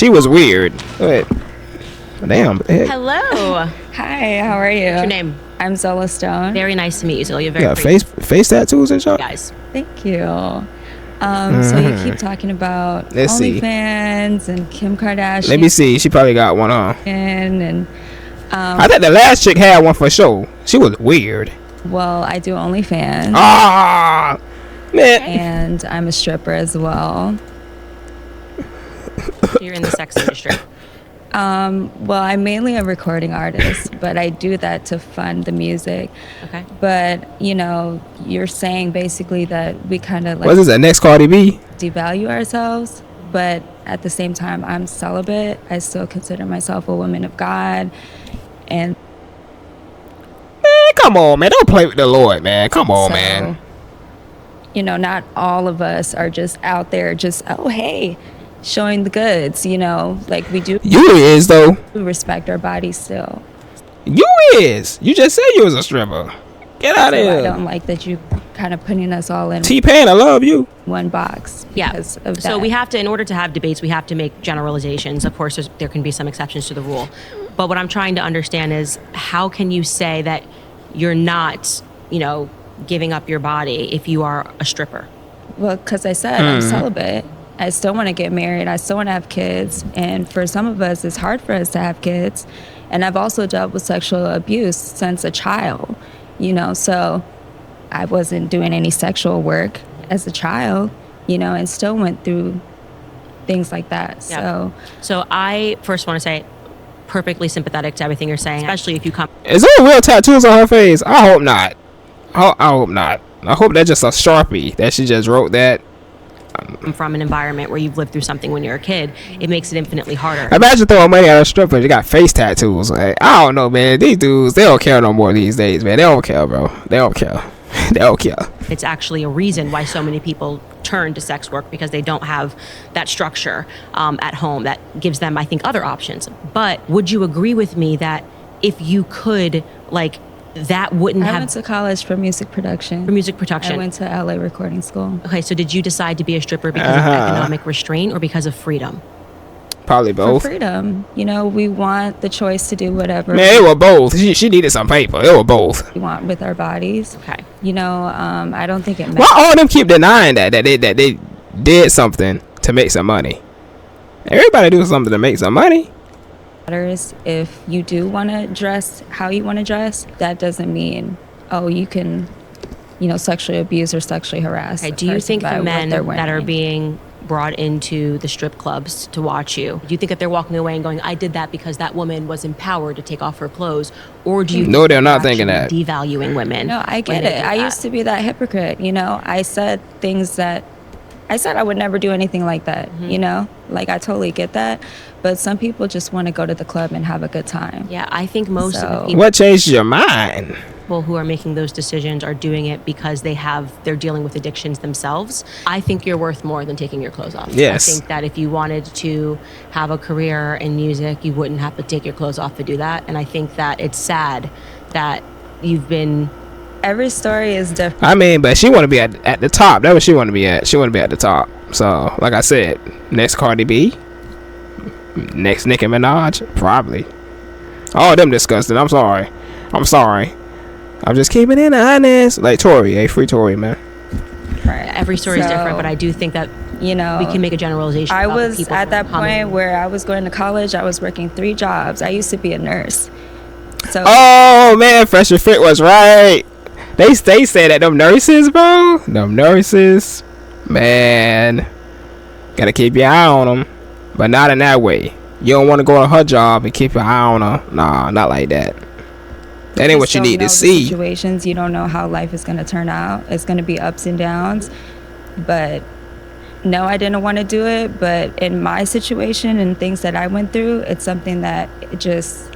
She was weird. Wait. Damn. Hello. Hi, how are you? What's your name? I'm Zola Stone. Very nice to meet you, Zola. You're very Yeah, pretty. face tattoos and shit. Guys. Thank you. So you keep talking about OnlyFans and Kim Kardashian. Let me see. She probably got one on. And I think the last chick had one for sure. She was weird. well, I do OnlyFans. Ah, man. And I'm a stripper as well. You're in the sex industry. Well, I'm mainly a recording artist, but I do that to fund the music. Okay. But, you know, you're saying basically that we kind of like What's this, the next Cardi B? devalue ourselves, but at the same time, I'm celibate. I still consider myself a woman of God. And Man, come on, man. Don't play with the Lord, man. Come on, so, man. you know, not all of us are just out there just, oh, hey, showing the goods, you know, like we do You is, though. respect our bodies still. You is. You just said you was a stripper. Get out of So here. I don't like that you kind of putting us all in T-Pain, I love you. one box Yeah. because of that. So we have to, in order to have debates, we have to make generalizations. Of course, there can be some exceptions to the rule. But what I'm trying to understand is how can you say that you're not, you know, giving up your body if you are a stripper? Well, because I said I'm celibate. I still want to get married. I still want to have kids. And for some of us, it's hard for us to have kids. And I've also dealt with sexual abuse since a child, you know, so I wasn't doing any sexual work as a child, you know, and still went through things like that. Yeah. So I first want to say, perfectly sympathetic to everything you're saying, especially if you come Is there real tattoos on her face? I hope not. I hope not. I hope that's just a Sharpie that she just wrote that. from an environment where you've lived through something when you're a kid. It makes it infinitely harder. Imagine throwing money at a stripper. They got face tattoos. Like, I don't know, man. These dudes, they don't care no more these days, man. They don't care, bro. They don't care. They don't care. It's actually a reason why so many people turn to sex work, because they don't have that structure at home that gives them, I think, other options. But would you agree with me that if you could, like, that wouldn't I have... went to college for music production. For music production. I went to LA recording school. Okay, so did you decide to be a stripper because of economic restraint or because of freedom? Probably both. For freedom. You know, we want the choice to do whatever Man, it was both. She needed some paper. It was both. we want with our bodies. Okay. You know, I don't think it matters. Why all of them keep denying that they did something to make some money? Everybody do something to make some money. If you do want to dress how you want to dress, that doesn't mean, oh, you can, you know, sexually abuse or sexually harass. Okay. a Do you person think by the what men they're that are wearing. being brought into the strip clubs to watch you, do you think that they're walking away and going, I did that because that woman was empowered to take off her clothes? Or do you No, think they're not actually thinking that. devaluing women? No, I when get they it. do I that? used to be that hypocrite, you know. I said things that I said I would never do anything like that, you know? Like, I totally get that. But some people just want to go to the club and have a good time. Yeah, I think most of the So- people What changed your mind? who are making those decisions are doing it because they're dealing with addictions themselves. I think you're worth more than taking your clothes off. Yes. I think that if you wanted to have a career in music, you wouldn't have to take your clothes off to do that. And I think that it's sad that you've been... Every story is different. I mean, but she want to be at the top. That's what she want to be at. She want to be at the top. So, like I said, next Cardi B, next Nicki Minaj, probably. All of them disgusting. I'm sorry. I'm just keeping it honest. Like Tory, hey, free Tory, man. Right. Every story is So, different, but I do think that you know, we can make a generalization. I about the was people at who that are coming. point where I was going to college. I was working 3 jobs. I used to be a nurse. So Oh man, Fresh and Fit was right. They say that them nurses, bro. Them nurses, man. Gotta keep your eye on them, but not in that way. You don't want to go to her job and keep your eye on her. Nah, not like that. That ain't what you don't need know to the see. Situations, you don't know how life is going to turn out. It's going to be ups and downs. But no, I didn't want to do it. But in my situation and things that I went through, it's something that it just...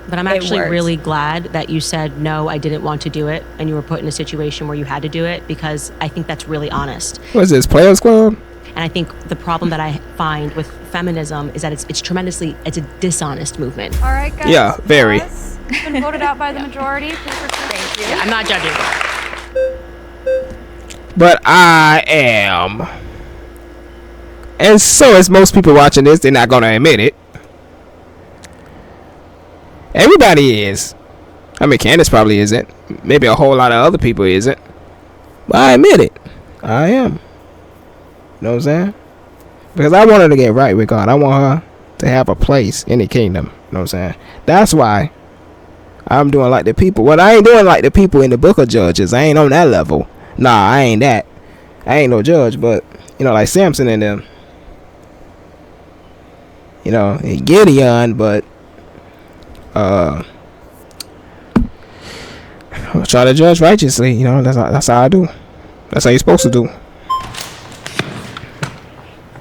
But I'm it actually works. really glad that you said, no, I didn't want to do it, and you were put in a situation where you had to do it, because I think that's really honest. What's this, Players Club? And I think the problem that I find with feminism is that it's a dishonest movement. All right, guys. Yeah, very. Pause. Been voted out by the majority. Thank you. Yeah, I'm not judging. But I am And so, as most people watching this, they're not gonna admit it. Everybody is. I mean, Candace probably isn't. Maybe a whole lot of other people isn't. But I admit it. I am. You know what I'm saying? Because I want her to get right with God. I want her to have a place in the kingdom. You know what I'm saying? That's why I'm doing like the people. Well, I ain't doing like the people in the book of Judges. I ain't on that level. Nah, I ain't that. I ain't no judge, but, you know, like Samson and them. You know, and Gideon, but I try to judge righteously. You know, that's how I do. That's how you're supposed to do.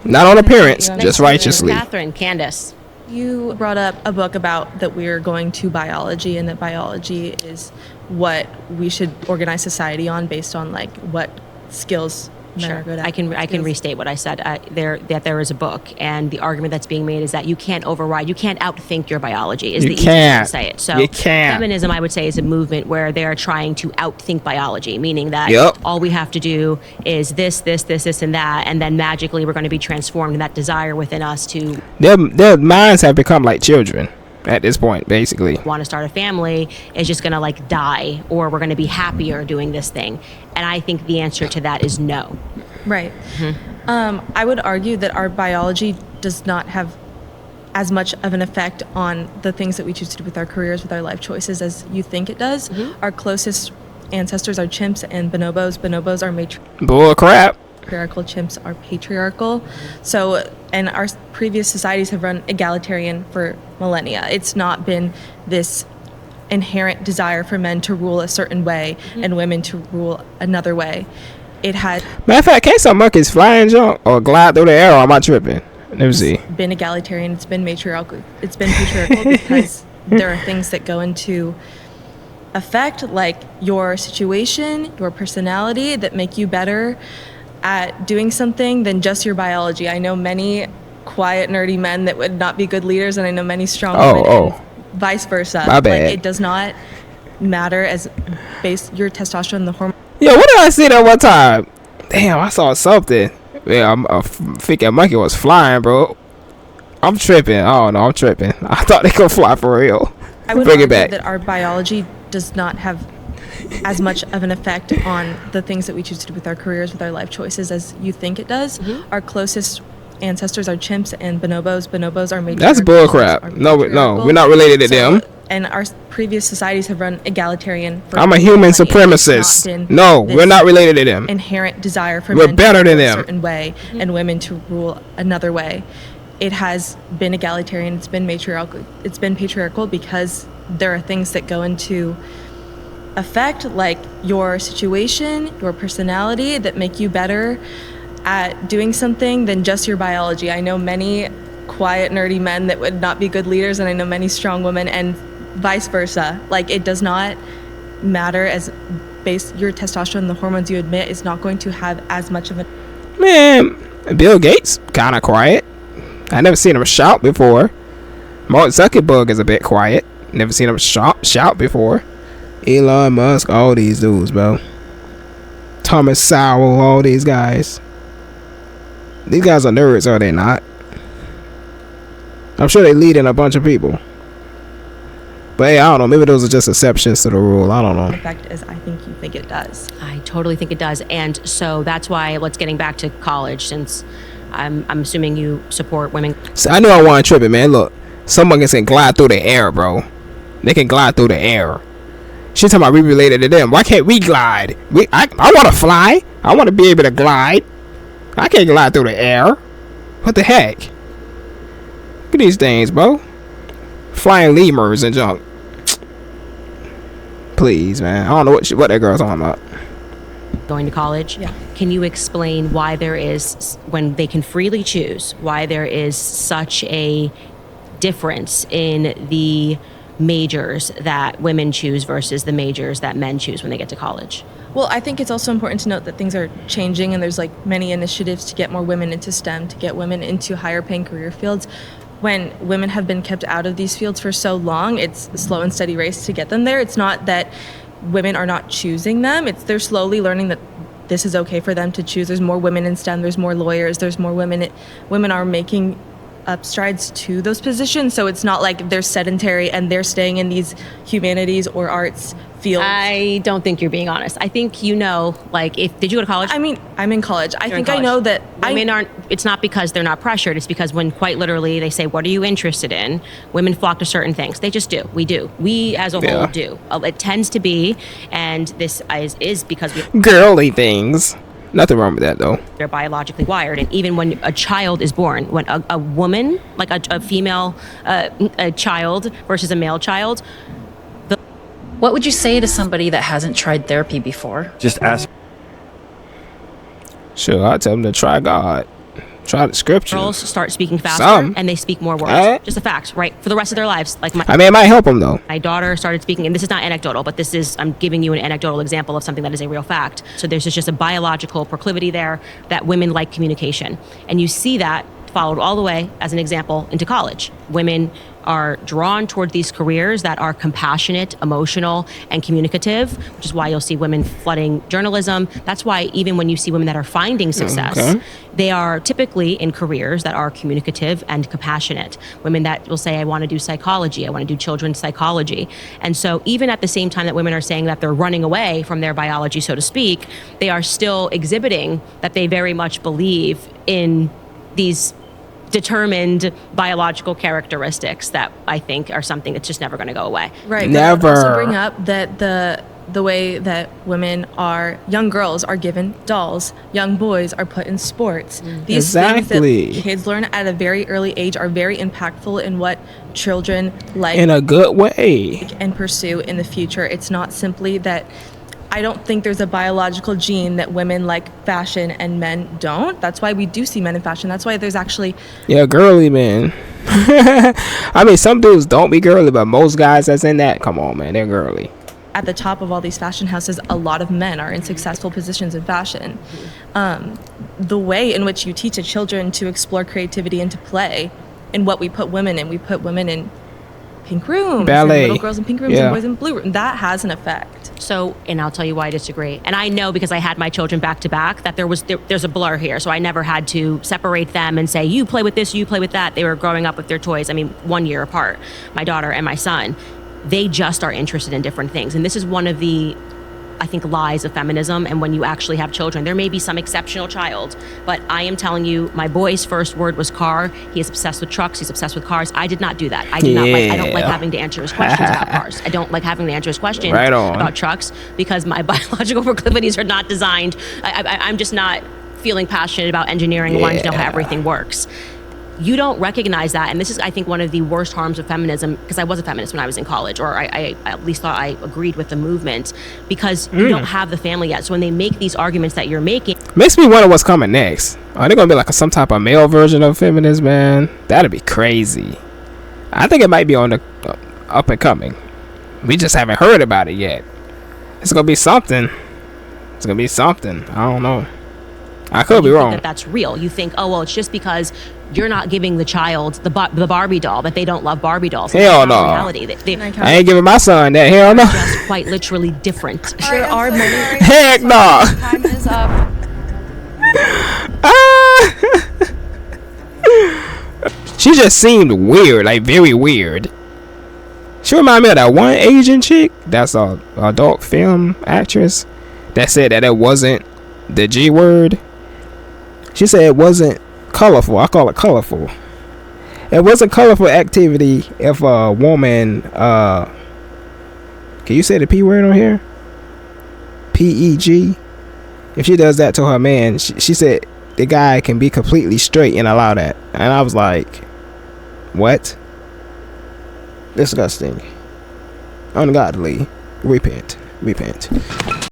Not on appearance, just righteously. Catherine, Candace. You brought up a book about that we're going to biology, and that biology is what we should organize society on based on like what skills men are good at. I can restate what I said. There is a book, and the argument that's being made is that you can't override, you can't outthink your biology. Is the easiest way to say it. So you can't. Feminism, I would say, is a movement where they are trying to outthink biology, meaning that all we have to do is this, and that, and then magically we're going to be transformed. And that desire within us to their minds have become like children at this point, basically. Want to start a family is just going to like die, or we're going to be happier doing this thing. And I think the answer to that is no. Right. I would argue that our biology does not have as much of an effect on the things that we choose to do with our careers, with our life choices, as you think it does. Our closest ancestors are chimps and bonobos. Bonobos are bull crap. Patriarchal, chimps are patriarchal. So, and our previous societies have run egalitarian for millennia. It's not been this inherent desire for men to rule a certain way and women to rule another way. It had. Matter of fact, can't some monkeys fly and jump or glide through the air? Or am I tripping? Let me see. It's been egalitarian. It's been matriarchal. It's been patriarchal because there are things that go into effect, like your situation, your personality, that make you better at doing something than just your biology. I know many quiet, nerdy men that would not be good leaders, and I know many strong women, and vice versa. My bad. Like, it does not matter as based your testosterone, the hormone. Yeah, what did I see that one time? Damn, I saw something. Yeah, I'm thinking a monkey was flying, bro. I'm tripping. Oh no, I'm tripping. I thought they could fly for real. I would Bring argue it back. that our biology does not have as much of an effect on the things that we choose to do with our careers, with our life choices, as you think it does. Our closest ancestors are chimps and bonobos. Bonobos are matriarchal. That's bullcrap. No, we're not related to them. And our previous societies have run egalitarian. I'm a human supremacist. No, we're not related to them. Inherent desire for we're men better to than rule a them. certain way and women to rule another way. It has been egalitarian. It's been matriarchal. It's been patriarchal because there are things that go into effect, like your situation, your personality, that make you better at doing something than just your biology. I know many quiet, nerdy men that would not be good leaders, and I know many strong women, and vice versa. Like, it does not matter as based your testosterone, the hormones you emit, is not going to have as much of a. Man, Bill Gates kind of quiet. I never seen him shout before. Mark Zuckerberg is a bit quiet. Never seen him shout before. Elon Musk, all these dudes, bro. Thomas Sowell, all these guys. These guys are nerds, are they not? I'm sure they lead in a bunch of people. But hey, I don't know. Maybe those are just exceptions to the rule. I don't know. Effect as I think you think it does. I totally think it does. And so that's why, let's getting back to college, since I'm assuming you support women. So I knew I wasn't tripping, man. Look, someone can glide through the air, bro. They can glide through the air. She's talking about we related to them. Why can't we glide? I want to fly. I want to be able to glide. I can't glide through the air. What the heck? Look at these things, bro. Flying lemurs and junk. Please, man. I don't know what that girl's talking about. Going to college. Yeah. Can you explain why there is, when they can freely choose, why there is such a difference in the majors that women choose versus the majors that men choose when they get to college? Well, I think it's also important to note that things are changing, and there's like many initiatives to get more women into STEM, to get women into higher paying career fields. When women have been kept out of these fields for so long, it's a slow and steady race to get them there. It's not that women are not choosing them. They're slowly learning that this is okay for them to choose. There's more women in STEM, there's more lawyers, there's more women are making up strides to those positions. So it's not like they're sedentary and they're staying in these humanities or arts fields. I don't think you're being honest. I think like, did you go to college? I mean, I'm in college. I You're in think I college. know that Women aren't, it's not because they're not pressured. It's because when quite literally they say, what are you interested in? Women flock to certain things. They just do. We do. We as a whole do. It tends to be, and this is because Girly things. Nothing wrong with that, though. they're biologically wired. And even when a child is born, when a woman, like a female a child versus a male child, What would you say to somebody that hasn't tried therapy before? Just ask. Sure, I'll tell them to try God. Try the scripture. girls start speaking faster Some. and they speak more words. Just a fact, right? For the rest of their lives. Like I mean, it might help them, though. my daughter started speaking, and this is not anecdotal, but I'm giving you an anecdotal example of something that is a real fact. So there's just a biological proclivity there that women like communication. And you see that followed all the way, as an example, into college. Women are drawn toward these careers that are compassionate, emotional, and communicative, which is why you'll see women flooding journalism. That's why even when you see women that are finding success, they are typically in careers that are communicative and compassionate. Women that will say, I want to do psychology, I want to do children's psychology. And so even at the same time that women are saying that they're running away from their biology, so to speak, they are still exhibiting that they very much believe in these determined biological characteristics that I think are something that's just never going to go away. Right. Never. But I would also bring up that the way that young girls are given dolls, young boys are put in sports. These things Exactly. that kids learn at a very early age are very impactful in what children like In a good way. and pursue in the future. It's not simply that I don't think there's a biological gene that women like fashion and men don't. That's why we do see men in fashion. That's why there's actually Yeah, girly, man. I mean, some dudes don't be girly, but most guys that's in that, come on, man, they're girly. at the top of all these fashion houses, a lot of men are in successful positions in fashion. The way in which you teach children to explore creativity and to play, and what we put women in pink rooms, Ballet. and little girls in pink rooms, Yeah. and boys in blue rooms. That has an effect. So, and I'll tell you why I disagree. And I know because I had my children back to back that there's a blur here. So I never had to separate them and say, you play with this, you play with that. They were growing up with their toys. I mean, 1 year apart, my daughter and my son. They just are interested in different things. And this is one of the, I think, lies of feminism. And when you actually have children, there may be some exceptional child, but I am telling you, my boy's first word was car. He is obsessed with trucks. He's obsessed with cars. I did not do that. I don't like having to answer his questions about cars. I don't like having to answer his questions about trucks because my biological proclivities are not designed. I'm just not feeling passionate about engineering and wanting to know how everything works. You don't recognize that, and this is, I think, one of the worst harms of feminism, because I was a feminist when I was in college, or I at least thought I agreed with the movement, because you don't have the family yet. So when they make these arguments that you're making... Makes me wonder what's coming next. Are they going to be like some type of male version of feminism, man? That'd be crazy. I think it might be on the up and coming. We just haven't heard about it yet. It's going to be something. It's going to be something. I don't know. I could be wrong. That's real. You think, oh, well, it's just because you're not giving the child the Barbie doll that they don't love Barbie dolls. Hell no. Reality. I ain't giving my son that. Hell no. Just quite literally different. There are many. Heck no. Time is up. She just seemed weird, like very weird. She reminded me of that one Asian chick that's a adult film actress that said that it wasn't the G word. She said it wasn't colorful. I call it colorful. It wasn't colorful activity if a woman can you say the P word on here? PEG. If she does that to her man, she said the guy can be completely straight and allow that. And I was like, what? Disgusting. Ungodly. Repent.